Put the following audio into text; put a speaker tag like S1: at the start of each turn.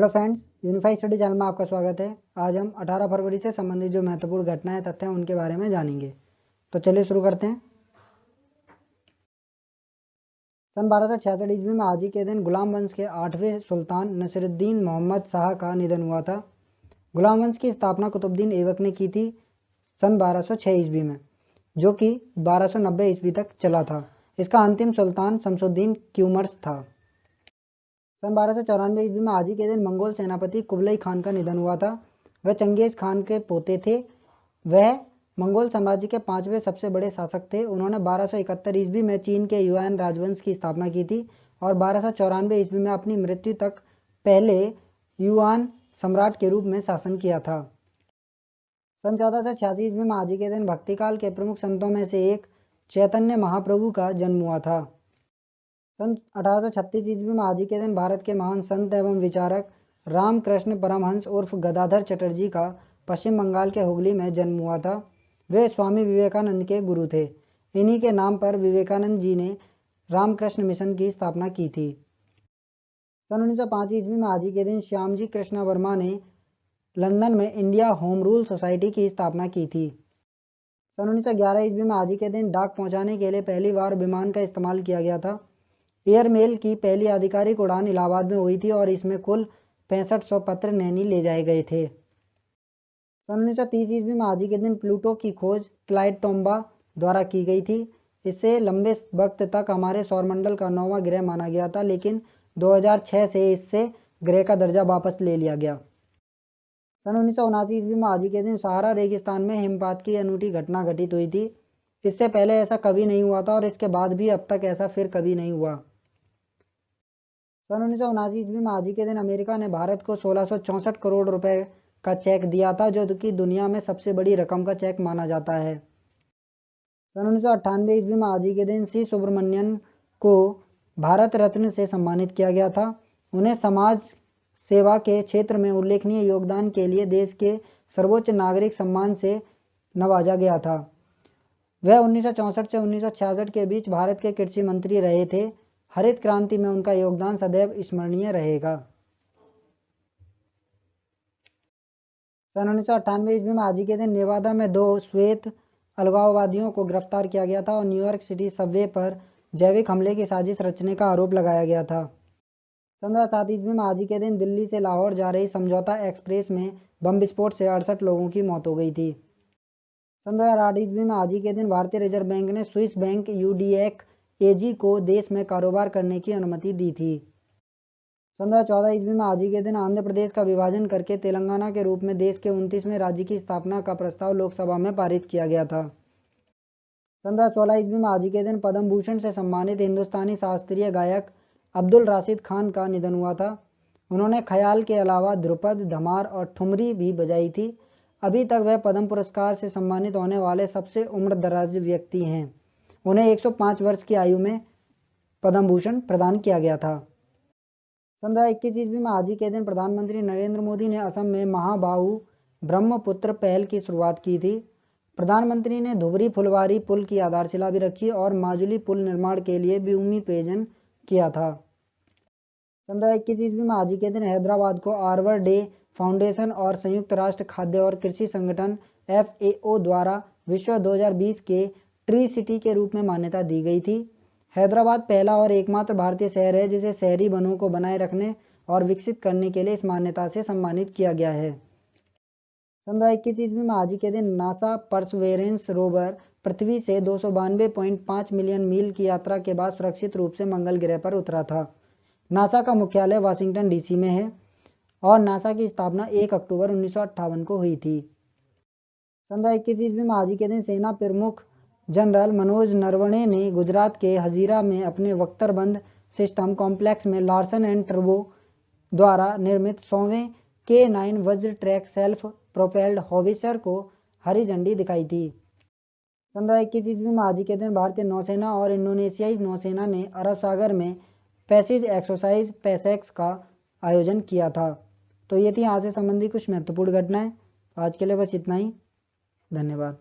S1: Hello friends, unified study channel में आपका स्वागत है। आज हम 18 फरवरी से संबंधित जो महत्वपूर्ण घटनाएं तथ्य हैं उनके बारे में जानेंगे। तो चलिए शुरू करते हैं। सन 1266 ईस्वी में आज ही के दिन गुलाम वंश के 8वें सुल्तान नसीरुद्दीन मोहम्मद शाह का निधन हुआ था। गुलाम वंश की स्थापना कुतुबुद्दीन ऐबक ने की थी सन 1206 ईस्वी में, जो कि 1290 ईस्वी तक चला था। इसका अंतिम सुल्तान शमसुद्दीन क्यूमर्स था। सन 1294 ईस्वी में आज ही के दिन मंगोल सेनापति कुबलई खान का निधन हुआ था। वह चंगेज खान के पोते थे। वह मंगोल साम्राज्य के 5वें सबसे बड़े शासक थे। उन्होंने 1271 ईस्वी में चीन के युआन राजवंश की स्थापना की थी और 1294 ईस्वी में अपनी मृत्यु तक पहले युआन सम्राट के रूप में शासन किया था। सन 1486 ईस्वी में आज ही के दिन भक्तिकाल के प्रमुख संतों में से एक चैतन्य महाप्रभु का जन्म हुआ था। सन 1836 ईस्वी में आज ही के दिन भारत के महान संत एवं विचारक रामकृष्ण परमहंस उर्फ गदाधर चटर्जी का पश्चिम बंगाल के हुगली में जन्म हुआ था। वे स्वामी विवेकानंद के गुरु थे। इन्हीं के नाम पर विवेकानंद जी ने रामकृष्ण मिशन की स्थापना की थी। सन 1905 ईस्वी में आज ही के दिन श्यामजी कृष्णा वर्मा ने लंदन में इंडिया होम रूल सोसाइटी की स्थापना की थी। सन 1911 ईस्वी में आज ही के दिन डाक पहुंचाने के लिए पहली बार विमान का इस्तेमाल किया गया था। एयरमेल की पहली आधिकारिक उड़ान इलाहाबाद में हुई थी और इसमें कुल 6500 पत्र नैनी ले जाए गए थे। सन 1930 ईस्वी में आज ही के दिन प्लूटो की खोज क्लाइड टोम्बा द्वारा की गई थी। इससे लंबे वक्त तक हमारे सौरमंडल का 9वां ग्रह माना गया था, लेकिन 2006 से इससे ग्रह का दर्जा वापस ले लिया गया। सन 1979 ईस्वी में आज ही के दिन सहारा रेगिस्तान में हिमपात की अनूठी घटना घटित हुई थी। इससे पहले ऐसा कभी नहीं हुआ था और इसके बाद भी अब तक ऐसा फिर कभी नहीं हुआ। सन 1979 ईस्वी में आज ही के दिन अमेरिका ने भारत को 1664 करोड़ रुपए का चेक दिया था, जो कि दुनिया में सबसे बड़ी रकम का चेक माना जाता है। सन 1998 ईस्वी में आज ही के दिन सी सुब्रमण्यन को भारत रत्न से सम्मानित किया गया था। उन्हें समाज सेवा के क्षेत्र में उल्लेखनीय योगदान के लिए देश के सर्वोच्च नागरिक सम्मान से नवाजा गया था। वह 1964 से 1966 के बीच भारत के कृषि मंत्री रहे थे। हरित क्रांति में उनका योगदान सदैव स्मरणीय रहेगा। सन 1998 ईस्वी में आज ही के दिन नेवादा में 2 श्वेत अलगाववादियों को गिरफ्तार किया गया था और न्यूयॉर्क सिटी सबवे पर जैविक हमले की साजिश रचने का आरोप लगाया गया था। सन 2007 ईस्वी में आज ही के दिन दिल्ली से लाहौर जा रही समझौता एक्सप्रेस में बम विस्फोट से 68 लोगों की मौत हो गई थी। सन 2008 ईस्वी में आज ही के दिन भारतीय रिजर्व बैंक ने स्विस बैंक यूडीएक एजी को देश में कारोबार करने की अनुमति दी थी। सन 2014 ईस्वी में आज ही के दिन आंध्र प्रदेश का विभाजन करके तेलंगाना के रूप में देश के 29वें राज्य की स्थापना का प्रस्ताव लोकसभा में पारित किया गया था। सन 2016 ईस्वी में आज ही के दिन पद्म भूषण से सम्मानित हिंदुस्तानी शास्त्रीय गायक अब्दुल राशिद खान का निधन हुआ था। उन्होंने ख्याल के अलावा ध्रुपद, धमार और ठुमरी भी बजाई थी। अभी तक वह पद्म पुरस्कार से सम्मानित होने वाले सबसे उम्रदराज व्यक्ति हैं। उन्हें 105 वर्ष की आयु में पद्म भूषण प्रदान किया गया था। सन 2021 ईस्वी में आज ही के दिन प्रधानमंत्री नरेंद्र मोदी ने असम में महाबाहु ब्रह्मपुत्र पहल की शुरुआत की थी। प्रधानमंत्री ने धुबरी फुलवारी पुल की आधारशिला भी रखी और माजुली पुल निर्माण के लिए भूमि पूजन किया था। सन 2021 ईस्वी में आज ही के दिन हैदराबाद को आर्बर डे फाउंडेशन और संयुक्त राष्ट्र खाद्य और कृषि संगठन FAO द्वारा विश्व 2020 के ट्री सिटी के रूप में मान्यता दी गई थी। हैदराबाद पहला और एकमात्र भारतीय शहर है जिसे शहरी वनों को बनाए रखने और विकसित करने के लिए इस मान्यता से सम्मानित किया गया है। सन 2021 ईस्वी में आज ही के दिन नासा परसवेरेंस रोवर पृथ्वी से 292.5 मिलियन मील की यात्रा के बाद सुरक्षित रूप से मंगल ग्रह पर उतरा था। नासा का मुख्यालय वाशिंगटन DC में है और नासा की स्थापना 1 अक्टूबर 1958 को हुई थी। सन 2021 ईस्वी में आज ही के दिन सेना प्रमुख जनरल मनोज नरवणे ने गुजरात के हजीरा में अपने बख्तरबंद सिस्टम कॉम्प्लेक्स में लार्सन एंड टर्बो द्वारा निर्मित 100वें K9 वज्र ट्रैक सेल्फ प्रोपेल्ड हॉवित्जर को हरी झंडी दिखाई थी। सन 2021 ईस्वी में आज ही के दिन भारतीय नौसेना और इंडोनेशियाई नौसेना ने अरब सागर में पैसेज एक्सरसाइज पैसेक्स का आयोजन किया था। तो ये थी आज से संबंधित कुछ महत्वपूर्ण घटनाएं। आज के लिए बस इतना ही। धन्यवाद।